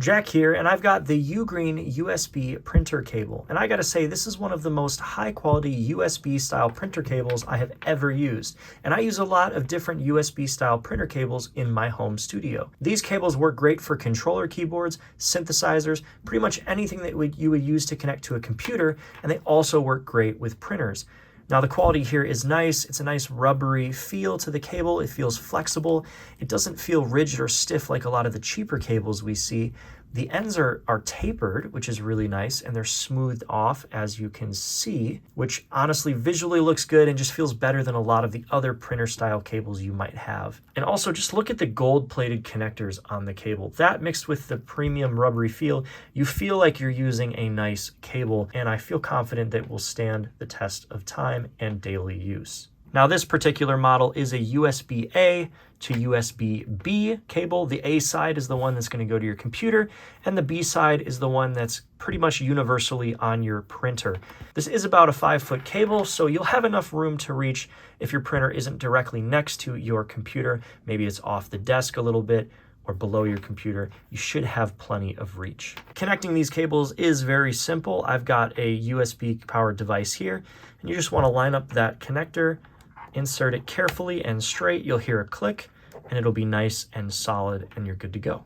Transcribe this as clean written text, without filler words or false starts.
Jack here, and I've got the Ugreen USB printer cable. And I gotta say, this is one of the most high quality USB style printer cables I have ever used. And I use a lot of different USB style printer cables in my home studio. These cables work great for controller keyboards, synthesizers, pretty much anything that you would use to connect to a computer, and they also work great with printers. Now the quality here is nice. It's a nice rubbery feel to the cable. It feels flexible. It doesn't feel rigid or stiff like a lot of the cheaper cables we see. The ends are tapered, which is really nice, and they're smoothed off, as you can see, which honestly visually looks good and just feels better than a lot of the other printer style cables you might have. And also just look at the gold-plated connectors on the cable. That mixed with the premium rubbery feel, you feel like you're using a nice cable, and I feel confident that it will stand the test of time and daily use. Now this particular model is a USB-A to USB-B cable. The A side is the one that's going to go to your computer, and the B side is the one that's pretty much universally on your printer. This is about a 5-foot cable, so you'll have enough room to reach if your printer isn't directly next to your computer. Maybe it's off the desk a little bit or below your computer. You should have plenty of reach. Connecting these cables is very simple. I've got a USB powered device here, and you just want to line up that connector, insert it carefully and straight. You'll hear a click and it'll be nice and solid and you're good to go.